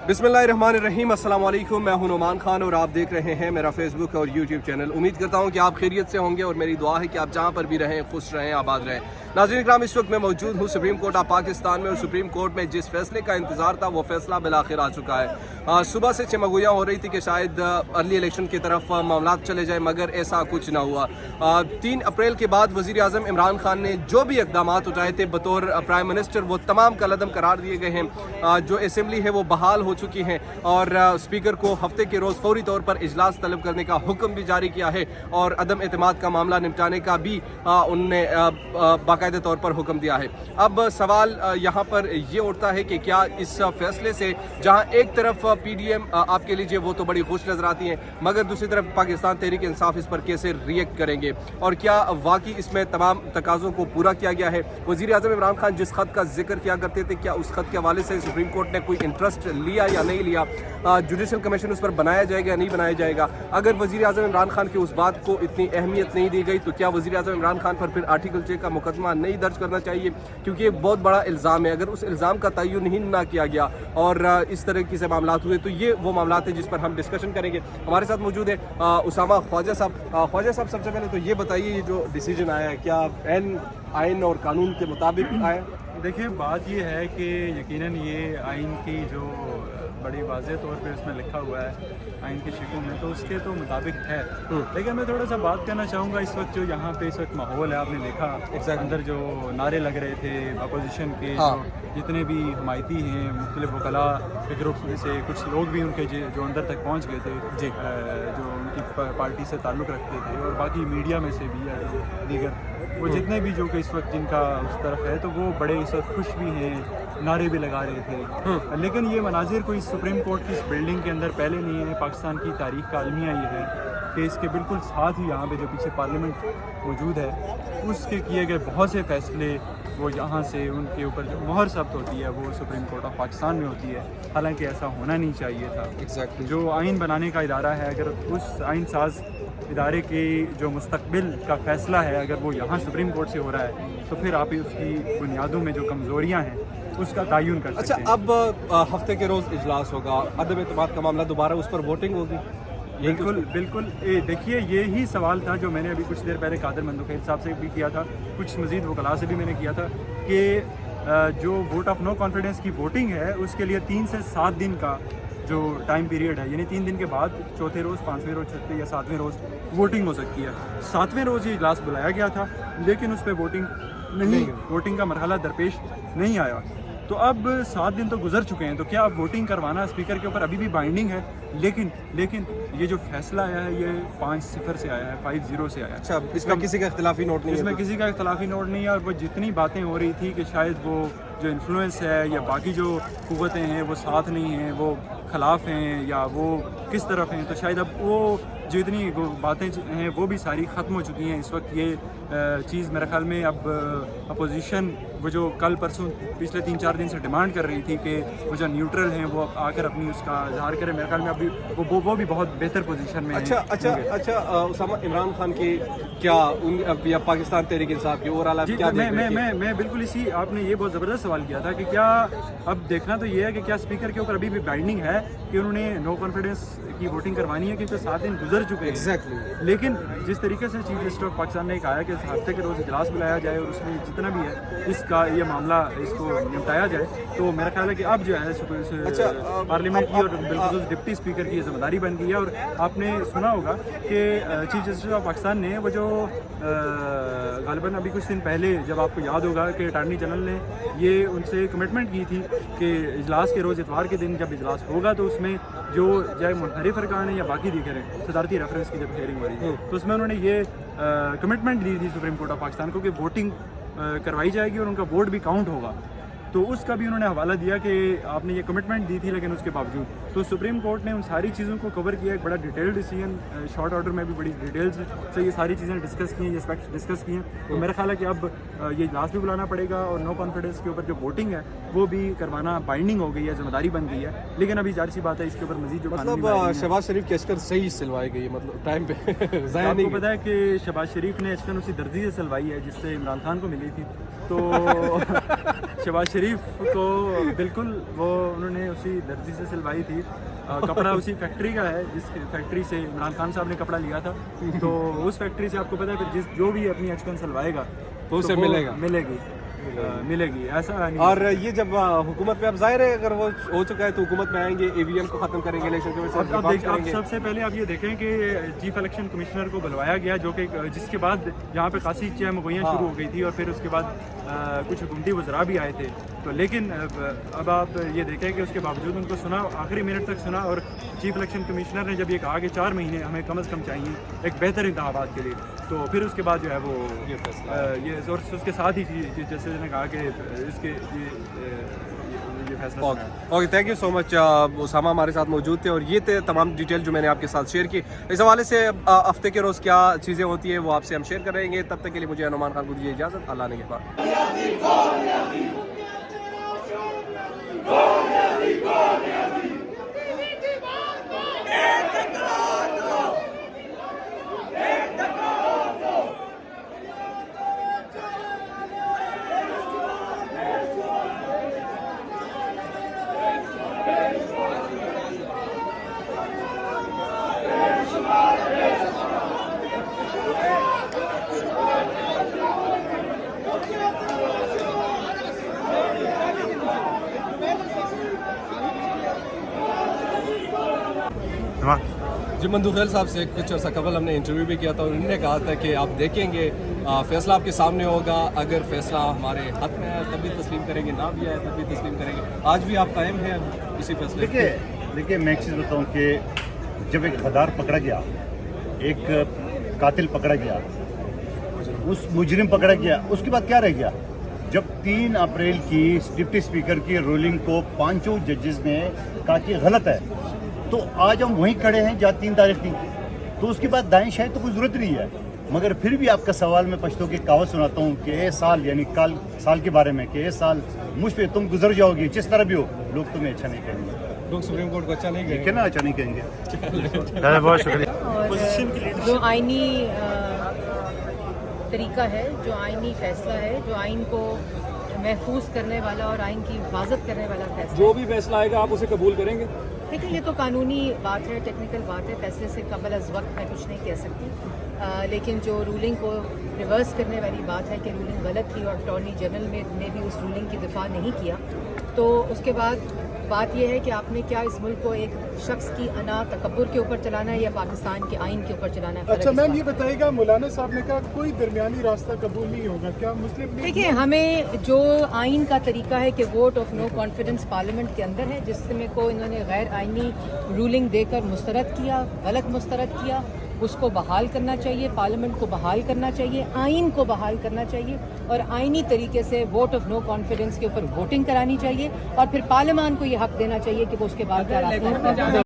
बिस्मिल्लाहिर्रहमानिर्रहीम, अस्सलाम वालेकुम। मैं हूं नुमान खान और आप देख रहे हैं मेरा फेसबुक और यूट्यूब चैनल। उम्मीद करता हूं कि आप खैरियत से होंगे और मेरी दुआ है कि आप जहां पर भी रहें खुश रहें, आबाद रहें। नाज़रीन इकराम, इस वक्त मैं मौजूद हूं सुप्रीम कोर्ट ऑफ पाकिस्तान में और सुप्रीम कोर्ट में जिस फैसले का इंतज़ार था वो फैसला बिलाखिर आ चुका है। सुबह से चमगुइयाँ हो रही थी कि शायद अर्ली इलेक्शन की तरफ मामला चले जाए, मगर ऐसा कुछ ना हुआ। 3 अप्रैल के बाद वज़ीर आज़म इमरान खान ने जो भी इक़दाम उठाए थे बतौर प्राइम मिनिस्टर, वो तमाम कलअदम करार दिए गए हैं। जो असम्बली है वो बहाल हो चुकी है और स्पीकर को हफ्ते के रोज़ फौरी तौर पर इजलास तलब करने का हुक्म भी जारी किया है और अदम एतमाद का मामला निपटाने का भी उनने बाकायदे तौर पर हुक्म दिया है। अब सवाल यहाँ पर ये उठता है कि क्या इस फैसले से, जहाँ एक तरफ PDM आपके लीजिए वो तो बड़ी खुश नजर आती हैं, मगर दूसरी तरफ पाकिस्तान तहरीक इंसाफ इस पर कैसे रिएक्ट करेंगे और क्या वाकई इसमें तमाम तकाज़ों को पूरा किया गया है। वज़ीर आज़म इमरान खान जिस खत का जिक्र किया करते थे, क्या उस खत के हवाले से सुप्रीम कोर्ट ने कोई इंटरेस्ट लिया या नहीं लिया? जुडिशल कमीशन उस पर बनाया जाएगा या नहीं बनाया जाएगा? अगर वज़ीर आज़म इमरान खान की उस बात को इतनी अहमियत नहीं दी गई तो क्या वज़ीर आज़म इमरान खान पर फिर आर्टिकल 6 का मुकदमा नहीं दर्ज करना चाहिए? क्योंकि एक बहुत बड़ा इल्ज़ाम है। अगर उस इल्ज़ाम का तयन ही ना किया गया और इस तरह की से मामला हुए तो ये वो मामला है जिस पर हम डिस्कशन करेंगे। हमारे साथ मौजूद है उसामा ख्वाजा साहब। ख्वाजा साहब, सबसे पहले तो ये बताइए, ये जो डिसीजन आया है क्या आइन और कानून के मुताबिक आया? देखिए, बात ये है कि यकीनन ये आइन की जो बड़ी वाज़ेह तौर पे उसमें लिखा हुआ है आइन के शिकों में, तो उसके तो मुताबिक है। लेकिन मैं थोड़ा सा बात करना चाहूँगा, इस वक्त जो यहाँ पे इस वक्त माहौल है, आपने देखा अंदर जो नारे लग रहे थे अपोजिशन के, जो जितने भी हमायती हैं मुख्तलिफ वकला के ग्रुप में से कुछ लोग भी उनके जो अंदर तक पहुँच गए थे, जो उनकी पार्टी से ताल्लुक़ रखते थे, और बाकी मीडिया में से भी दीगर वो जितने भी जो कि इस वक्त जिनका उस तरफ है, तो वो बड़े इस वक्त खुश भी हैं, नारे भी लगा रहे थे। लेकिन ये मनाजिर कोई सुप्रीम कोर्ट की इस बिल्डिंग के अंदर पहले नहीं है। पाकिस्तान की तारीख़ का अलमिया ये है कि इसके बिल्कुल साथ ही यहाँ पे जो पीछे पार्लियामेंट मौजूद है, उसके किए गए बहुत से फैसले वो यहाँ से उनके ऊपर जो मोहर सब्त होती है वो सुप्रीम कोर्ट ऑफ पाकिस्तान में होती है। हालांकि ऐसा होना नहीं चाहिए था। जो आइन बनाने का इदारा है, अगर उस आइन साज इदारे के जो मुस्तकबिल का फ़ैसला है अगर वो यहाँ सुप्रीम कोर्ट से हो रहा है, तो फिर आप उसकी बुनियादों में जो कमज़ोरियाँ हैं उसका तयन कर सकते हैं। अब हफ्ते के रोज़ इजलास होगा, अदम एतमाद का मामला दोबारा उस पर वोटिंग होगी? बिल्कुल। देखिए, ये ही सवाल था जो मैंने अभी कुछ देर पहले कादर मंदुखैल साहब से भी किया था, कुछ मज़ीद वकला से भी मैंने किया था कि जो वोट ऑफ नो कॉन्फिडेंस की वोटिंग है उसके लिए 3 से 7 दिन का जो टाइम पीरियड है, यानी 3 दिन के बाद चौथे रोज़, 5वें रोज़, 6वें या 7वें रोज़ वोटिंग हो सकती है। 7वें रोज़ ये इजलास बुलाया गया था, लेकिन उस पर वोटिंग का मरहला दरपेश नहीं आया। तो अब 7 दिन तो गुजर चुके हैं, तो क्या अब वोटिंग करवाना स्पीकर के ऊपर अभी भी बाइंडिंग है? लेकिन ये जो फैसला आया है ये 5-0 से आया है, 5-0 से आया है। अच्छा, इसमें किसी का इख्तिलाफी नोट नहीं है? इसमें किसी का इख्तिलाफी नोट नहीं है। और वो जितनी बातें हो रही थी कि शायद वो जो इन्फ्लुएंस है या बाकी जो कुव्वतें हैं वो साथ नहीं हैं, वो खिलाफ हैं या वो किस तरफ हैं, तो शायद अब वो जो इतनी बातें हैं वो भी सारी ख़त्म हो चुकी हैं। इस वक्त ये चीज़ मेरे ख्याल में अब अपोजिशन वो जो कल परसों पिछले 3-4 दिन से डिमांड कर रही थी कि वो जो न्यूट्रल हैं वो आकर अपनी उसका इजहार करें, मेरे ख्याल में अभी वो भी बहुत बेहतर पोजीशन में अच्छा उसामा, इमरान खान की क्या या पाकिस्तान तहरीक इंसाफ की ओवरऑल क्या मैं बिल्कुल इसी, आपने ये बहुत ज़बरदस्त सवाल किया था कि क्या अब देखना तो ये है कि क्या स्पीकर के ऊपर अभी भी बाइंडिंग है कि उन्होंने नो कॉन्फिडेंस की वोटिंग करवानी है, क्योंकि 7 दिन गुजर चुके हैं। लेकिन जिस तरीके से चीफ मिनिस्टर ऑफ पाकिस्तान ने कहा कि हफ्ते के रोज़ इजलास बुलाया जाए और उसमें जितना भी है इसका ये मामला इसको निपटाया जाए, तो मेरा ख्याल है कि अब जो है पार्लियामेंट की और बिल्कुल डिप्टी स्पीकर की जिम्मेदारी बन गई है। और आपने सुना होगा कि चीफ जस्टिस ऑफ पाकिस्तान ने वो जो गालिबन अभी कुछ दिन पहले, जब आपको याद होगा कि अटार्नी जनरल ने ये उनसे कमिटमेंट की थी कि इजलास के रोज़ इतवार के दिन जब इजलास होगा तो उसमें जो चाहे मुनहरिफ अरकान है या बाकी दीगर हैं, सदारती रेफरेंस की जब हेयरिंग हो रही है तो उसमें उन्होंने ये कमिटमेंट दी थी सुप्रीम कोर्ट ऑफ पाकिस्तान को कि वोटिंग करवाई जाएगी और उनका वोट भी काउंट होगा। तो उसका भी उन्होंने हवाला दिया कि आपने ये कमिटमेंट दी थी, लेकिन उसके बावजूद तो सुप्रीम कोर्ट ने उन सारी चीज़ों को कवर किया। एक बड़ा डिटेल्ड डिसीजन, शॉर्ट ऑर्डर में भी बड़ी डिटेल्स से ये सारी चीज़ें डिस्कस की हैं, ये एस्पेक्ट्स डिस्कस किए हैं। तो मेरा ख्याल है कि अब ये इजलास भी बुलाना पड़ेगा और नो कॉन्फिडेंस के ऊपर जो वोटिंग है वो भी करवाना बाइंडिंग हो गई है, जिम्मेदारी बन गई है। लेकिन अभी जाहिर सी बात है इसके ऊपर मजीद जो शहबाज शरीफ की अचकन सही सिलवाई गई है, मतलब टाइम पे आपको पता है कि शहबाज शरीफ ने अचकन उसी दर्जी से सिलवाई है जिससे इमरान खान को मिली थी। तो शहबाज शरीफ को बिल्कुल वो उन्होंने उसी दर्जी से सिलवाई थी, कपड़ा उसी फैक्ट्री का है जिस फैक्ट्री से इमरान खान साहब ने कपड़ा लिया था, तो उस फैक्ट्री से आपको पता है फिर जो भी अपनी एक्सपेंस सिलवाएगा तो उसे मिलेगी ऐसा नहीं। और ये जब हुकूमत में अब जाहिर है अगर वो हो चुका है तो हुकूमत में आएंगे, ईवीएम को खत्म करेंगे, इलेक्शन अब सबसे पहले आप ये देखें कि चीफ इलेक्शन कमिश्नर को बुलवाया गया, जो कि जिसके बाद यहाँ पे खासी चहमगोइयाँ शुरू हो गई थी और फिर उसके बाद कुछ हुकूमती वज़रा भी आए थे, तो लेकिन अब आप ये देखें कि उसके बावजूद उनको सुना, आखिरी मिनट तक सुना, और चीफ इलेक्शन कमिश्नर ने जब ये कहा कि 4 महीने हमें कम अज़ कम चाहिए एक बेहतर इंतखाबात के लिए, तो फिर उसके बाद जो है वो ये और उसके साथ ही जैसे ने कहा कि इसके ये फैसला। Okay, thank you so much. Usama हमारे साथ मौजूद थे और ये थे तमाम डिटेल जो मैंने आपके साथ शेयर की। इस हवाले से हफ्ते के रोज़ क्या चीज़ें होती है वो आपसे हम शेयर करेंगे। तब तक के लिए मुझे नुमान खान को दीजिए इजाज़त। अल्लाह ने के बाद। जी मंदूखेल साहब से कुछ अर्सा कबल हमने इंटरव्यू भी किया था और उन्होंने कहा था कि आप देखेंगे फैसला आपके सामने होगा, अगर फैसला हमारे हक में है तब भी तस्लीम करेंगे, ना भी है तब भी तस्लीम करेंगे। आज भी आप कायम हैं इसी फैसले? देखिए मैं एक चीज़ बताऊँ कि जब एक गद्दार पकड़ा गया, एक कातिल पकड़ा गया, उस मुजरिम पकड़ा गया, उसके बाद क्या रह गया? जब 3 अप्रैल की डिप्टी स्पीकर की रूलिंग को 5 जजेस ने कहा कि गलत है, तो आज हम वहीं खड़े हैं जहाँ 3 तारीख थी, तो उसके बाद दाएं शायद तो कोई ज़रूरत नहीं है। मगर फिर भी आपका सवाल मैं पश्तो की कहावत सुनाता हूँ कि ए साल यानी कल साल के बारे में, कि ए साल मुझ पे तुम गुजर जाओगे, जिस तरह भी हो, लोग तुम्हें अच्छा नहीं कहेंगे, लोग सुप्रीम कोर्ट को अच्छा नहीं कहेंगे, ना अच्छा नहीं कहेंगे। बहुत शुक्रिया। जो आईनी तरीका है, जो आईनी फैसला है, जो आइन को महफूज करने वाला और आइन की हिफाजत करने वाला फैसला, जो भी फैसला आएगा आप उसे कबूल करेंगे? देखिए ये तो कानूनी बात है, टेक्निकल बात है, फैसले से कबल अज़ वक्त मैं कुछ नहीं कह सकती, लेकिन जो रूलिंग को रिवर्स करने वाली बात है कि रूलिंग गलत थी और अटॉर्नी जनरल ने भी उस रूलिंग की दिफा नहीं किया, तो उसके बाद बात यह है कि आपने क्या इस मुल्क को एक शख्स की अना तकब्बुर के ऊपर चलाना है या पाकिस्तान के आइन के ऊपर चलाना है? अच्छा मैम ये बताइएगा, मौलाना साहब ने कहा कोई दरमियानी रास्ता कबूल नहीं होगा, क्या मुस्लिम लीग? देखिए हमें जो आइन का तरीका है कि vote of no confidence parliament के अंदर है, जिसमें को इन्होंने गैर आइनी रूलिंग देकर मुस्तरद किया, गलत मुस्तरद किया, उसको बहाल करना चाहिए, पार्लियामेंट को बहाल करना चाहिए, आइन को बहाल करना चाहिए और आइनी तरीके से वोट ऑफ नो कॉन्फिडेंस के ऊपर वोटिंग करानी चाहिए और फिर पार्लियामान को ये हक देना चाहिए कि वो उसके बाद क्या रास्ता